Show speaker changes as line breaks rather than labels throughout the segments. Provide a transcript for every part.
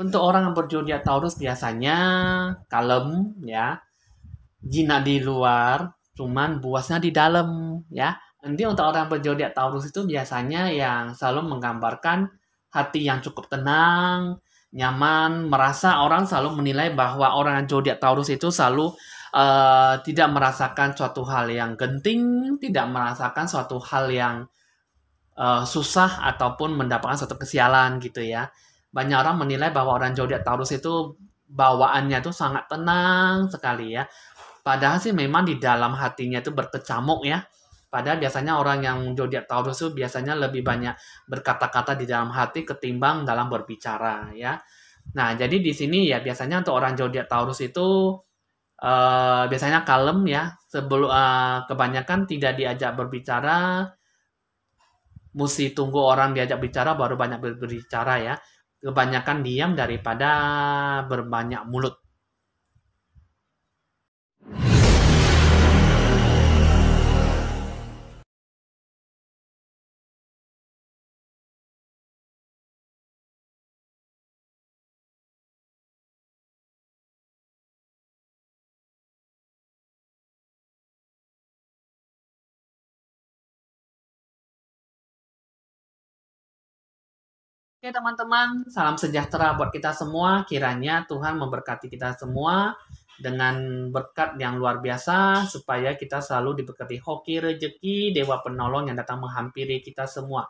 Untuk orang yang berzodiak Taurus biasanya kalem ya, jinak di luar, cuman buasnya di dalam ya. Nanti untuk orang berzodiak Taurus itu biasanya yang selalu menggambarkan hati yang cukup tenang, nyaman, merasa orang selalu menilai bahwa orang yang zodiak Taurus itu selalu tidak merasakan suatu hal yang genting, tidak merasakan suatu hal yang susah ataupun mendapatkan suatu kesialan gitu ya. Banyak orang menilai bahwa orang zodiak Taurus itu bawaannya itu sangat tenang sekali ya. Padahal sih memang di dalam hatinya itu berkecamuk ya. Padahal biasanya orang yang zodiak Taurus itu biasanya lebih banyak berkata-kata di dalam hati ketimbang dalam berbicara ya. Nah, jadi di sini ya biasanya untuk orang zodiak Taurus itu biasanya kalem ya. Sebelum kebanyakan tidak diajak berbicara, mesti tunggu orang diajak bicara baru banyak berbicara ya. Kebanyakan diam daripada berbanyak mulut. Oke teman-teman, salam sejahtera buat kita semua. Kiranya Tuhan memberkati kita semua dengan berkat yang luar biasa supaya kita selalu diberkati hoki rezeki Dewa Penolong yang datang menghampiri kita semua.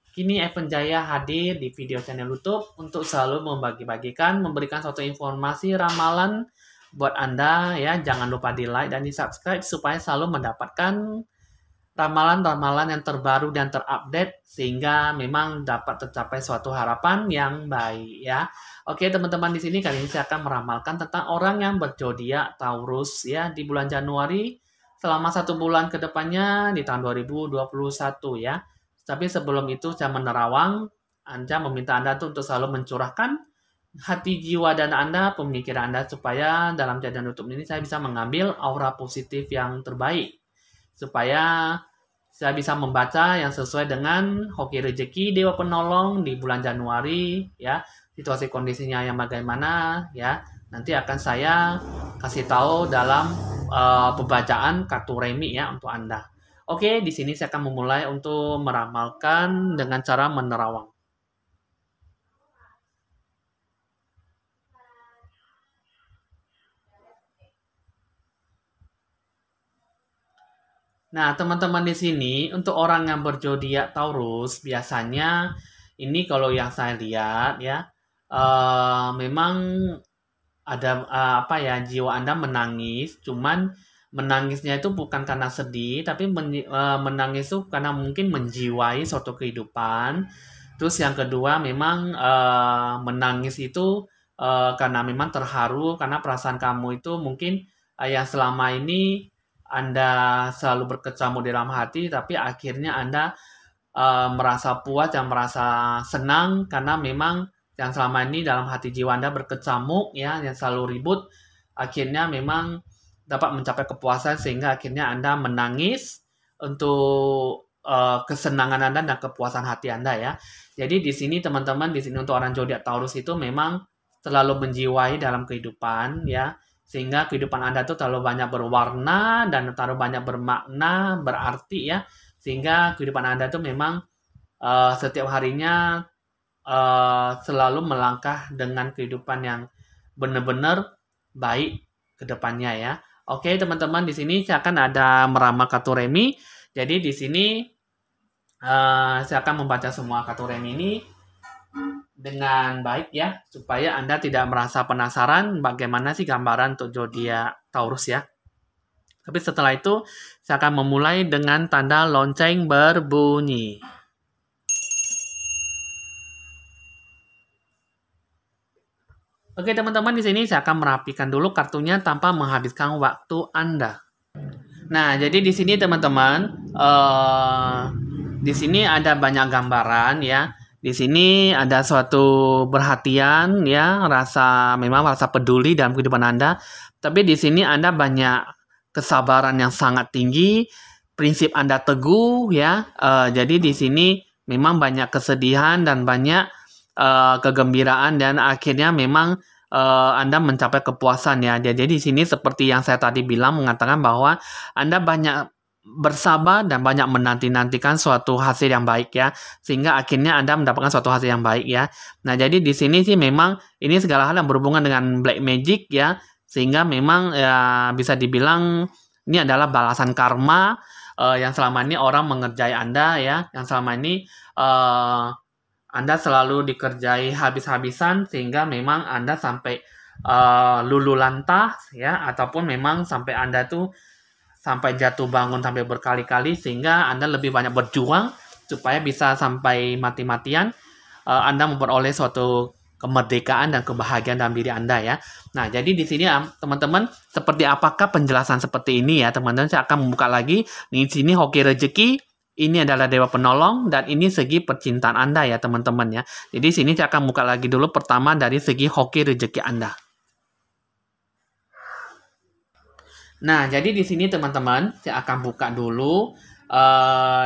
Kini Evan Jaya hadir di video channel YouTube untuk selalu membagi-bagikan, memberikan suatu informasi ramalan buat Anda ya. Jangan lupa di like dan di subscribe supaya selalu mendapatkan ramalan-ramalan yang terbaru dan terupdate sehingga memang dapat tercapai suatu harapan yang baik ya. Oke teman-teman, di sini kali ini saya akan meramalkan tentang orang yang berzodiak Taurus ya di bulan Januari selama 1 bulan ke depannya di tahun 2021 ya. Tapi sebelum itu saya menerawang, Anda meminta Anda untuk selalu mencurahkan hati jiwa dan Anda, pemikiran Anda supaya dalam channel YouTube ini saya bisa mengambil aura positif yang terbaik supaya saya bisa membaca yang sesuai dengan hoki rezeki Dewa Penolong di bulan Januari ya. Situasi kondisinya yang bagaimana ya. Nanti akan saya kasih tahu dalam pembacaan kartu remi ya untuk Anda. Oke, di sini saya akan memulai untuk meramalkan dengan cara menerawang. Nah, teman-teman di sini untuk orang yang berzodiak Taurus biasanya ini kalau yang saya lihat ya memang ada apa ya, jiwa Anda menangis, cuman menangisnya itu bukan karena sedih, tapi menangis itu karena mungkin menjiwai suatu kehidupan. Terus yang kedua memang menangis itu karena memang terharu karena perasaan kamu itu mungkin yang selama ini Anda selalu berkecamuk dalam hati, tapi akhirnya Anda merasa puas dan merasa senang karena memang yang selama ini dalam hati jiwa Anda berkecamuk ya, yang selalu ribut, akhirnya memang dapat mencapai kepuasan sehingga akhirnya Anda menangis untuk kesenangan Anda dan kepuasan hati Anda ya. Jadi di sini teman-teman, di sini untuk orang zodiak Taurus itu memang terlalu menjiwai dalam kehidupan ya, sehingga kehidupan Anda itu terlalu banyak berwarna dan terlalu banyak bermakna, berarti ya, sehingga kehidupan Anda itu memang setiap harinya selalu melangkah dengan kehidupan yang benar-benar baik ke depannya ya. Oke, teman-teman, di sini saya akan ada meramal kartu remi. Jadi di sini saya akan membaca semua kartu remi ini dengan baik ya, supaya Anda tidak merasa penasaran bagaimana sih gambaran untuk zodiak Taurus ya. Tapi setelah itu saya akan memulai dengan tanda lonceng berbunyi. Oke teman-teman, di sini saya akan merapikan dulu kartunya tanpa menghabiskan waktu Anda. Nah, jadi di sini teman-teman, di sini ada banyak gambaran ya. Di sini ada suatu perhatian ya, memang rasa peduli dalam kehidupan Anda. Tapi di sini Anda banyak kesabaran yang sangat tinggi, prinsip Anda teguh ya. Jadi di sini memang banyak kesedihan dan banyak kegembiraan dan akhirnya memang Anda mencapai kepuasan ya. Jadi di sini seperti yang saya tadi bilang mengatakan bahwa Anda banyak bersabar dan banyak menanti-nantikan suatu hasil yang baik ya, sehingga akhirnya Anda mendapatkan suatu hasil yang baik ya. Nah, jadi di sini sih memang ini segala hal yang berhubungan dengan black magic ya, sehingga memang ya bisa dibilang ini adalah balasan karma yang selama ini orang mengerjai Anda ya, yang selama ini Anda selalu dikerjai habis-habisan sehingga memang Anda sampai lulu lantah ya, ataupun memang sampai Anda tuh sampai jatuh bangun sampai berkali-kali sehingga Anda lebih banyak berjuang supaya bisa sampai mati-matian Anda memperoleh suatu kemerdekaan dan kebahagiaan dalam diri Anda ya. Nah, jadi di sini teman-teman, seperti apakah penjelasan seperti ini ya, teman-teman? Saya akan membuka lagi. Di sini hoki rezeki, ini adalah dewa penolong dan ini segi percintaan Anda ya, teman-teman ya. Jadi sini saya akan buka lagi dulu pertama dari segi hoki rezeki Anda. Nah, jadi di sini teman-teman, saya akan buka dulu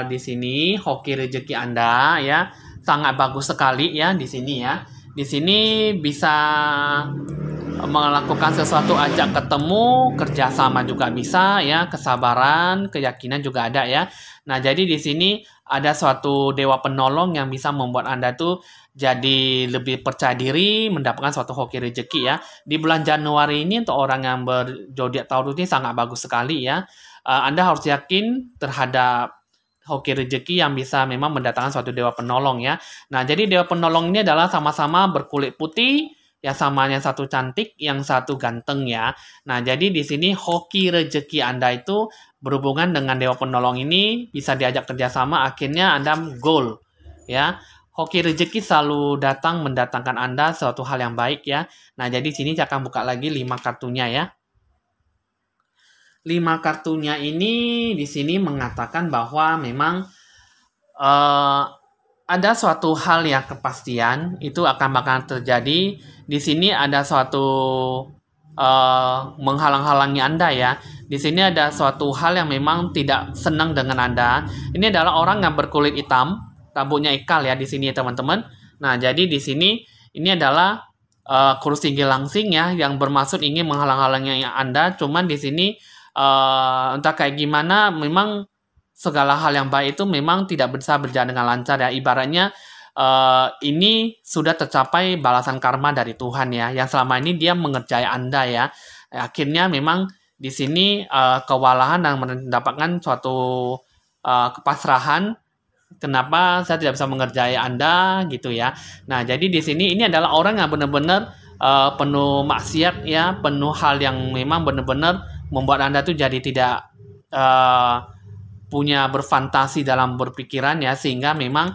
di sini hoki rezeki Anda ya. Sangat bagus sekali ya di sini ya. Di sini bisa melakukan sesuatu, ajak ketemu, kerjasama juga bisa ya, kesabaran, keyakinan juga ada ya. Nah, jadi di sini ada suatu dewa penolong yang bisa membuat Anda tuh jadi lebih percaya diri, mendapatkan suatu hoki rezeki ya. Di bulan Januari ini untuk orang yang berzodiak Taurus ini sangat bagus sekali ya. Anda harus yakin terhadap hoki rezeki yang bisa memang mendatangkan suatu dewa penolong ya. Nah, jadi dewa penolong ini adalah sama-sama berkulit putih, yang samanya satu cantik, yang satu ganteng ya. Nah, jadi di sini hoki rezeki Anda itu berhubungan dengan dewa penolong ini, bisa diajak kerjasama, akhirnya Anda goal ya. Hoki rezeki selalu datang mendatangkan Anda suatu hal yang baik ya. Nah, jadi sini saya akan buka lagi 5 kartunya ya. 5 kartunya ini di sini mengatakan bahwa memang ada suatu hal yang kepastian itu akan bakal terjadi. Di sini ada suatu menghalang-halangi Anda ya. Di sini ada suatu hal yang memang tidak senang dengan Anda. Ini adalah orang yang berkulit hitam, rambutnya ikal ya di sini teman-teman. Nah, jadi di sini ini adalah kursi gelangsing ya yang bermaksud ingin menghalang-halangi Anda. Cuman di sini entah kayak gimana, memang segala hal yang baik itu memang tidak bisa berjalan dengan lancar ya. Ibaratnya ini sudah tercapai balasan karma dari Tuhan ya, yang selama ini dia mengerjai Anda ya. Akhirnya memang di sini kewalahan dan mendapatkan suatu kepasrahan. Kenapa saya tidak bisa mengerjai Anda gitu ya. Nah, jadi di sini ini adalah orang yang benar-benar penuh maksiat ya, penuh hal yang memang benar-benar membuat Anda tuh jadi tidak punya berfantasi dalam berpikiran ya, sehingga memang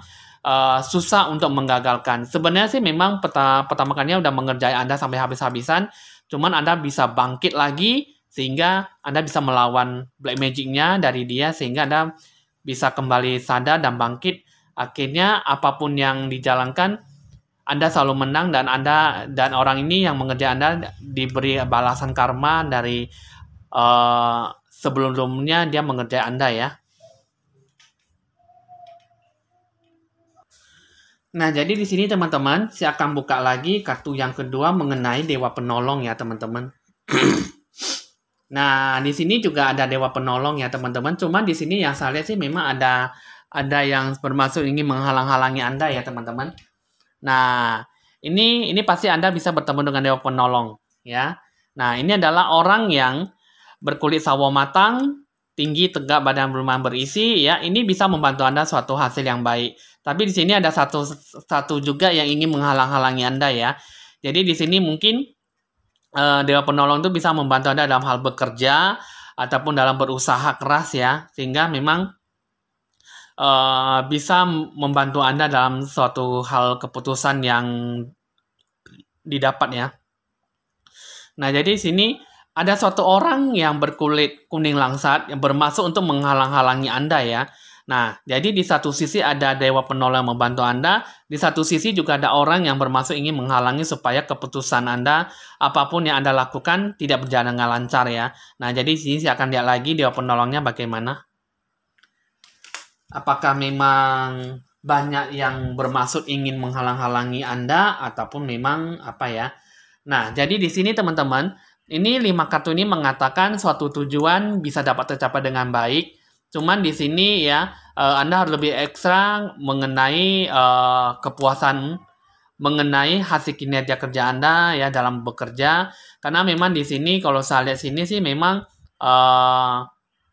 susah untuk menggagalkan. Sebenarnya sih memang pertama kalinya udah mengerjai Anda sampai habis-habisan, cuman Anda bisa bangkit lagi sehingga Anda bisa melawan black magic-nya dari dia, sehingga Anda bisa kembali sadar dan bangkit. Akhirnya apapun yang dijalankan Anda selalu menang, dan Anda dan orang ini yang mengerjai Anda diberi balasan karma dari sebelumnya dia mengerjai Anda ya. Nah, jadi di sini teman-teman, saya akan buka lagi kartu yang kedua mengenai dewa penolong ya, teman-teman. Nah, di sini juga ada dewa penolong ya, teman-teman. Cuma di sini yang saya lihat sih memang ada yang bermaksud ingin menghalang-halangi Anda ya, teman-teman. Nah, ini pasti Anda bisa bertemu dengan dewa penolong ya. Nah, ini adalah orang yang berkulit sawo matang, tinggi, tegak, badan berumah berisi ya. Ini bisa membantu Anda suatu hasil yang baik. Tapi di sini ada satu juga yang ingin menghalang-halangi Anda ya. Jadi di sini mungkin dewa penolong itu bisa membantu Anda dalam hal bekerja ataupun dalam berusaha keras ya, sehingga memang bisa membantu Anda dalam suatu hal keputusan yang didapat ya. Nah, jadi di sini ada suatu orang yang berkulit kuning langsat yang bermaksud untuk menghalang-halangi Anda ya. Nah, jadi di satu sisi ada dewa penolong membantu Anda, di satu sisi juga ada orang yang bermaksud ingin menghalangi supaya keputusan Anda, apapun yang Anda lakukan, tidak berjalan dengan lancar ya. Nah, jadi di sini saya akan lihat lagi dewa penolongnya bagaimana. Apakah memang banyak yang bermaksud ingin menghalang-halangi Anda ataupun memang apa ya. Nah, jadi di sini teman-teman, ini 5 kartu ini mengatakan suatu tujuan bisa dapat tercapai dengan baik. Cuman di sini ya, Anda harus lebih ekstra mengenai kepuasan mengenai hasil kinerja kerja Anda ya dalam bekerja. Karena memang di sini kalau saya lihat sini sih memang eh,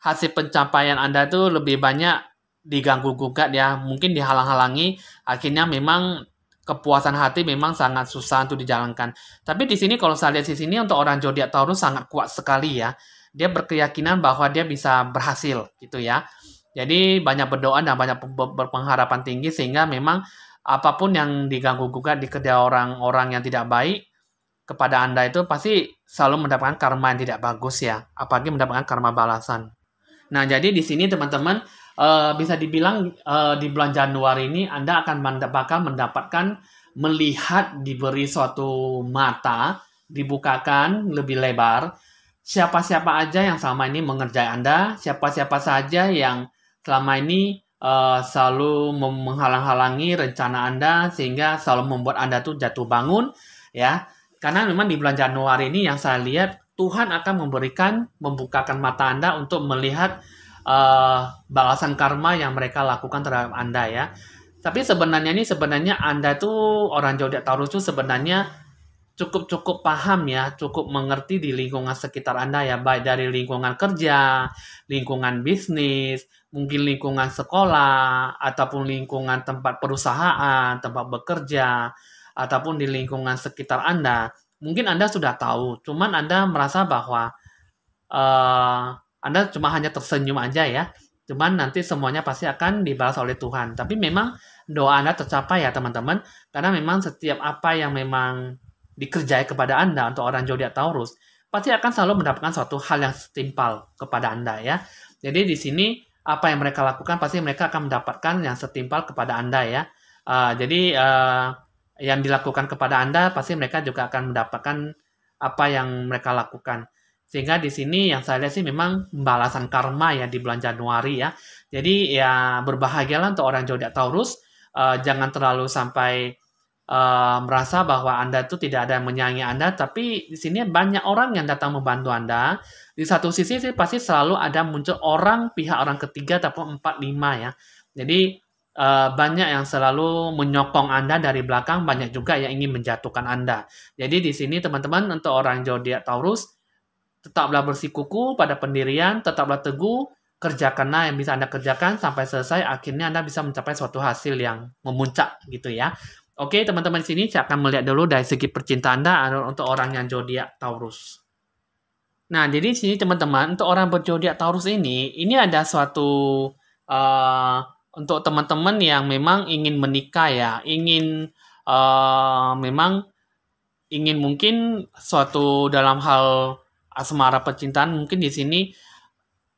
hasil pencapaian Anda tuh lebih banyak diganggu gugat ya, mungkin dihalang-halangi, akhirnya memang kepuasan hati memang sangat susah untuk dijalankan. Tapi di sini kalau saya lihat di sini untuk orang zodiak Taurus sangat kuat sekali ya. Dia berkeyakinan bahwa dia bisa berhasil gitu ya. Jadi banyak berdoa dan banyak berpengharapan tinggi sehingga memang apapun yang diganggu gugat di kerja orang-orang yang tidak baik kepada Anda itu pasti selalu mendapatkan karma yang tidak bagus ya, apalagi mendapatkan karma balasan. Nah, jadi di sini teman-teman bisa dibilang di bulan Januari ini Anda akan bakal mendapatkan melihat diberi suatu mata, dibukakan lebih lebar. Siapa-siapa aja yang selama ini mengerjai Anda, siapa-siapa saja yang selama ini selalu menghalang-halangi rencana Anda sehingga selalu membuat Anda tuh jatuh bangun ya. Karena memang di bulan Januari ini yang saya lihat Tuhan akan membukakan mata Anda untuk melihat balasan karma yang mereka lakukan terhadap Anda ya. Tapi sebenarnya Anda tuh orang zodiak Taurus tuh sebenarnya cukup paham ya, cukup mengerti di lingkungan sekitar Anda ya, baik dari lingkungan kerja, lingkungan bisnis, mungkin lingkungan sekolah, ataupun lingkungan tempat perusahaan, tempat bekerja, ataupun di lingkungan sekitar Anda. Mungkin Anda sudah tahu, cuman Anda merasa bahwa eh, Anda cuma hanya tersenyum aja ya. Cuman nanti semuanya pasti akan dibalas oleh Tuhan. Tapi memang doa Anda tercapai ya teman-teman. Karena memang setiap apa yang memang dikerjai kepada Anda untuk orang zodiak Taurus, pasti akan selalu mendapatkan suatu hal yang setimpal kepada Anda ya. Jadi di sini apa yang mereka lakukan pasti mereka akan mendapatkan yang setimpal kepada Anda ya. Jadi yang dilakukan kepada Anda pasti mereka juga akan mendapatkan apa yang mereka lakukan. Sehingga di sini yang saya lihat sih memang pembalasan karma ya di bulan Januari ya. Jadi ya berbahagialah untuk orang zodiak Taurus. Jangan terlalu sampai merasa bahwa Anda itu tidak ada yang menyayangi Anda, tapi di sini banyak orang yang datang membantu Anda. Di satu sisi sih pasti selalu ada muncul pihak orang ketiga ataupun 4, 5 ya. Jadi banyak yang selalu menyokong Anda dari belakang, banyak juga yang ingin menjatuhkan Anda. Jadi di sini teman-teman untuk orang zodiak Taurus, tetaplah bersikukuh pada pendirian, tetaplah teguh, kerjakanlah yang bisa Anda kerjakan sampai selesai, akhirnya Anda bisa mencapai suatu hasil yang memuncak gitu ya. Oke, teman-teman sini saya akan melihat dulu dari segi percintaan Anda untuk orang yang zodiak Taurus. Nah, jadi sini teman-teman, untuk orang berzodiak Taurus ini ada suatu uh, untuk teman-teman yang memang ingin menikah ya, memang ingin mungkin suatu dalam hal asmara percintaan mungkin di sini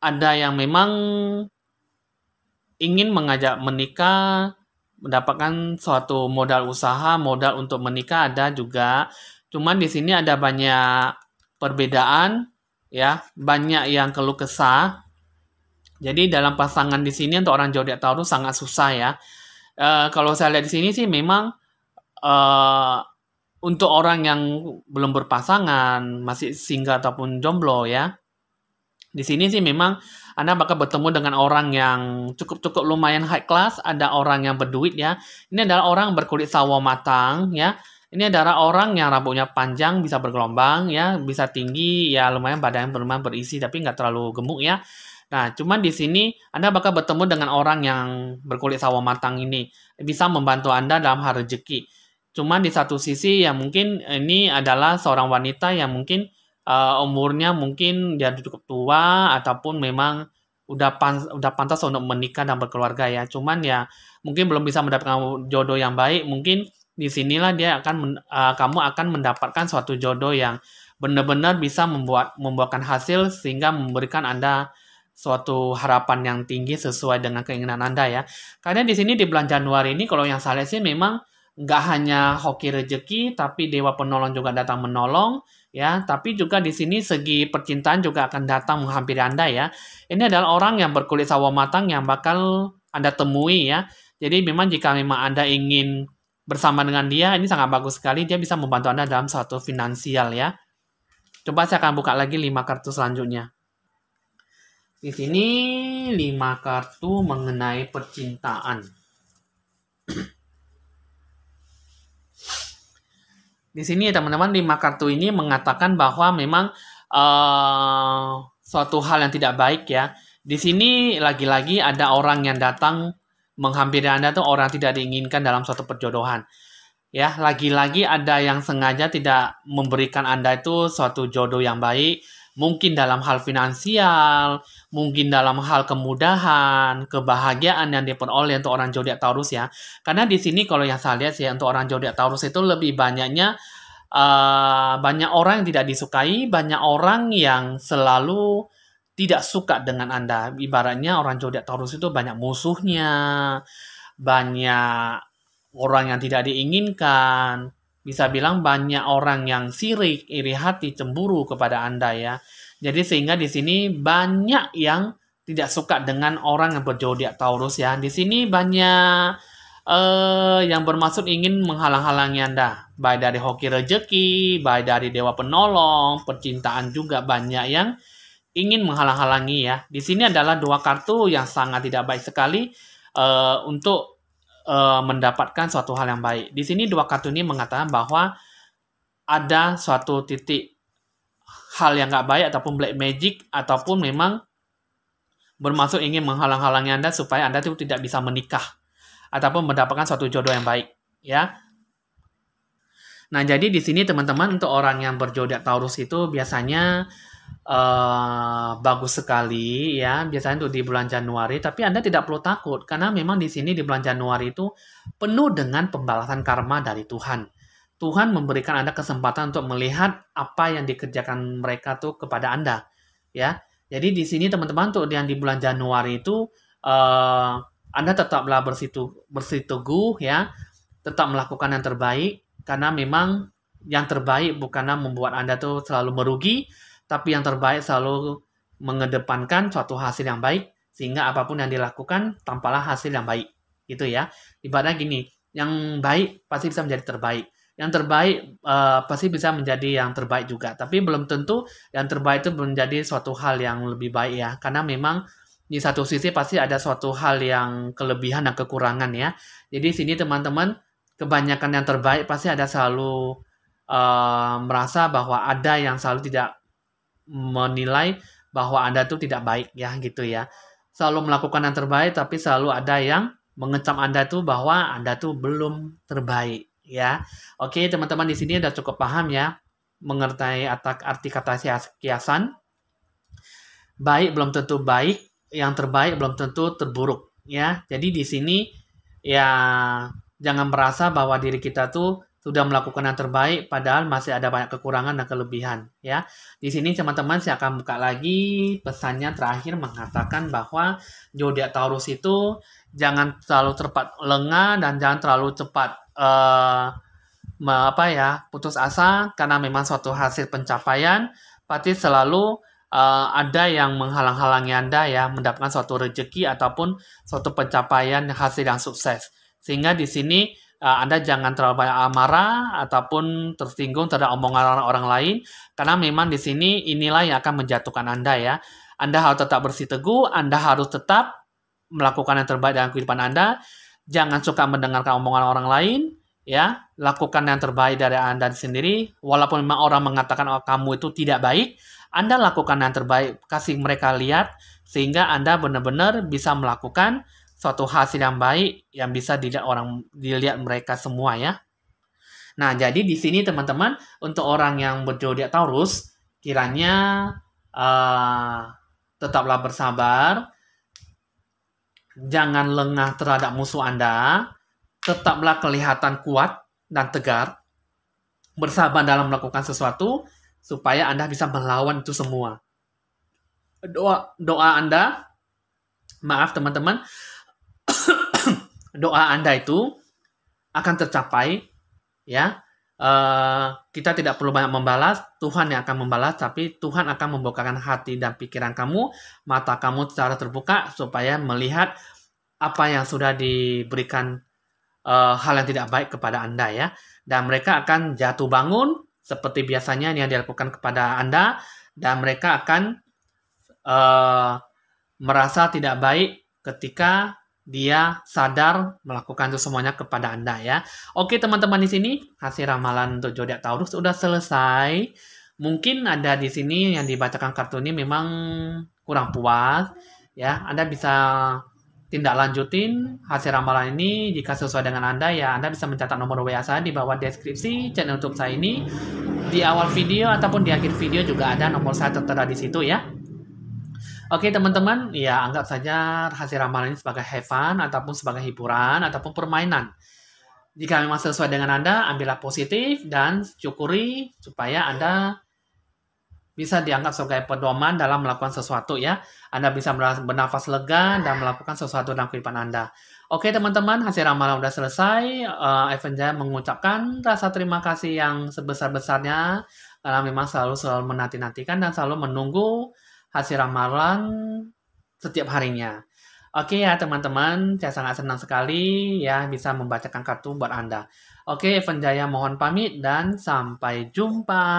ada yang memang ingin mengajak menikah, mendapatkan suatu modal usaha, modal untuk menikah ada juga. Cuman di sini ada banyak perbedaan ya, banyak yang keluh kesah. Jadi dalam pasangan di sini untuk orang zodiak Taurus sangat susah ya. Kalau saya lihat di sini sih memang eh, untuk orang yang belum berpasangan, masih single ataupun jomblo ya. Di sini sih memang Anda bakal bertemu dengan orang yang cukup lumayan high class, ada orang yang berduit ya. Ini adalah orang berkulit sawo matang ya. Ini adalah orang yang rambutnya panjang, bisa bergelombang ya, bisa tinggi ya, lumayan badan lumayan berisi tapi nggak terlalu gemuk ya. Nah, cuman di sini Anda bakal bertemu dengan orang yang berkulit sawo matang ini, bisa membantu Anda dalam hal rezeki. Cuman di satu sisi ya mungkin ini adalah seorang wanita yang mungkin umurnya mungkin dia cukup tua ataupun memang udah pantas untuk menikah dan berkeluarga ya. Cuman ya mungkin belum bisa mendapatkan jodoh yang baik. Mungkin di sinilah kamu akan mendapatkan suatu jodoh yang benar-benar bisa membuahkan hasil sehingga memberikan Anda suatu harapan yang tinggi sesuai dengan keinginan Anda ya. Karena di sini di bulan Januari ini kalau yang saya lihat sih memang nggak hanya hoki rezeki, tapi dewa penolong juga datang menolong ya. Tapi juga di sini segi percintaan juga akan datang menghampiri Anda ya. Ini adalah orang yang berkulit sawo matang yang bakal Anda temui ya. Jadi memang jika memang Anda ingin bersama dengan dia, ini sangat bagus sekali. Dia bisa membantu Anda dalam suatu finansial ya. Coba saya akan buka lagi 5 kartu selanjutnya. Di sini 5 kartu mengenai percintaan. Di sini teman-teman 5 kartu ini mengatakan bahwa memang suatu hal yang tidak baik ya. Di sini lagi-lagi ada orang yang datang menghampiri Anda tuh orang tidak diinginkan dalam suatu perjodohan. Ya, lagi-lagi ada yang sengaja tidak memberikan Anda itu suatu jodoh yang baik, mungkin dalam hal finansial, mungkin dalam hal kemudahan, kebahagiaan yang diperoleh untuk orang zodiak Taurus ya. Karena di sini kalau yang saya lihat ya untuk orang zodiak Taurus itu lebih banyaknya banyak orang yang tidak disukai, banyak orang yang selalu tidak suka dengan Anda. Ibaratnya orang zodiak Taurus itu banyak musuhnya, banyak orang yang tidak diinginkan, bisa bilang banyak orang yang sirik, iri hati, cemburu kepada Anda ya. Jadi sehingga di sini banyak yang tidak suka dengan orang yang berzodiak Taurus ya. Di sini banyak yang bermaksud ingin menghalang-halangi Anda, baik dari hoki rezeki, baik dari dewa penolong, percintaan juga banyak yang ingin menghalang-halangi ya. Di sini adalah 2 kartu yang sangat tidak baik sekali untuk mendapatkan suatu hal yang baik. Di sini 2 kartu ini mengatakan bahwa ada suatu titik hal yang nggak baik ataupun black magic ataupun memang bermaksud ingin menghalang-halangi Anda supaya Anda itu tidak bisa menikah ataupun mendapatkan suatu jodoh yang baik ya. Nah, jadi di sini teman-teman untuk orang yang berzodiak Taurus itu biasanya bagus sekali ya, biasanya untuk di bulan Januari, tapi Anda tidak perlu takut karena memang di sini di bulan Januari itu penuh dengan pembalasan karma dari Tuhan. Tuhan memberikan Anda kesempatan untuk melihat apa yang dikerjakan mereka tuh kepada Anda ya. Jadi di sini teman-teman untuk yang di bulan Januari itu Anda tetaplah bersiteguh ya, tetap melakukan yang terbaik karena memang yang terbaik bukanlah membuat Anda tuh selalu merugi, tapi yang terbaik selalu mengedepankan suatu hasil yang baik sehingga apapun yang dilakukan tampaklah hasil yang baik gitu ya. Ibaratnya gini, yang baik pasti bisa menjadi terbaik, yang terbaik pasti bisa menjadi yang terbaik juga, tapi belum tentu yang terbaik itu menjadi suatu hal yang lebih baik ya, karena memang di satu sisi pasti ada suatu hal yang kelebihan dan kekurangan ya. Jadi sini teman-teman kebanyakan yang terbaik pasti ada selalu merasa bahwa ada yang selalu tidak menilai bahwa Anda tuh tidak baik ya gitu ya. Selalu melakukan yang terbaik tapi selalu ada yang mengecam Anda tuh bahwa Anda tuh belum terbaik ya. Oke, teman-teman di sini udah cukup paham ya mengerti arti kata kiasan. Baik belum tentu baik, yang terbaik belum tentu terburuk ya. Jadi di sini ya jangan merasa bahwa diri kita tuh sudah melakukan yang terbaik padahal masih ada banyak kekurangan dan kelebihan ya. Di sini teman-teman saya akan buka lagi pesannya terakhir mengatakan bahwa zodiak Taurus itu jangan terlalu cepat lengah dan jangan terlalu cepat putus asa karena memang suatu hasil pencapaian pasti selalu ada yang menghalang-halangi Anda ya mendapatkan suatu rezeki ataupun suatu pencapaian hasil yang sukses. Sehingga di sini Anda jangan terlalu banyak amarah ataupun tersinggung terhadap omongan orang lain karena memang di sini inilah yang akan menjatuhkan Anda ya. Anda harus tetap bersiteguh, Anda harus tetap melakukan yang terbaik dalam kehidupan Anda. Jangan suka mendengarkan omongan orang lain ya. Lakukan yang terbaik dari Anda sendiri walaupun memang orang mengatakan kamu itu tidak baik, Anda lakukan yang terbaik, kasih mereka lihat sehingga Anda benar-benar bisa melakukan suatu hasil yang baik yang bisa dilihat mereka semua ya. Nah, jadi di sini teman-teman untuk orang yang berzodiak Taurus kiranya tetaplah bersabar, jangan lengah terhadap musuh Anda, tetaplah kelihatan kuat dan tegar, bersabar dalam melakukan sesuatu supaya Anda bisa melawan itu semua. Doa Anda, maaf teman-teman, doa Anda itu akan tercapai ya. Kita tidak perlu banyak membalas, Tuhan yang akan membalas, tapi Tuhan akan membukakan hati dan pikiran kamu, mata kamu secara terbuka supaya melihat apa yang sudah diberikan hal yang tidak baik kepada Anda ya. Dan mereka akan jatuh bangun seperti biasanya yang dilakukan kepada Anda, dan mereka akan eh, merasa tidak baik ketika dia sadar melakukan itu semuanya kepada Anda ya. Oke teman-teman, di sini hasil ramalan untuk zodiak Taurus sudah selesai. Mungkin ada di sini yang dibacakan kartu ini memang kurang puas ya. Anda bisa tindak lanjutin hasil ramalan ini jika sesuai dengan Anda ya. Anda bisa mencatat nomor WA saya di bawah deskripsi channel YouTube saya ini. Di awal video ataupun di akhir video juga ada nomor saya tertera di situ ya. Oke teman-teman, ya anggap saja hasil ramalan ini sebagai have fun ataupun sebagai hiburan ataupun permainan. Jika memang sesuai dengan Anda, ambillah positif dan syukuri supaya Anda bisa dianggap sebagai pedoman dalam melakukan sesuatu ya. Anda bisa bernafas lega dan melakukan sesuatu dalam kehidupan Anda. Oke teman-teman, hasil ramalan sudah selesai. Evan Jaya mengucapkan rasa terima kasih yang sebesar-besarnya karena memang selalu menanti-nantikan dan selalu menunggu hasil ramalan setiap harinya. Oke ya teman-teman, saya sangat senang sekali ya bisa membacakan kartu buat Anda. Oke, Evan Jaya mohon pamit dan sampai jumpa.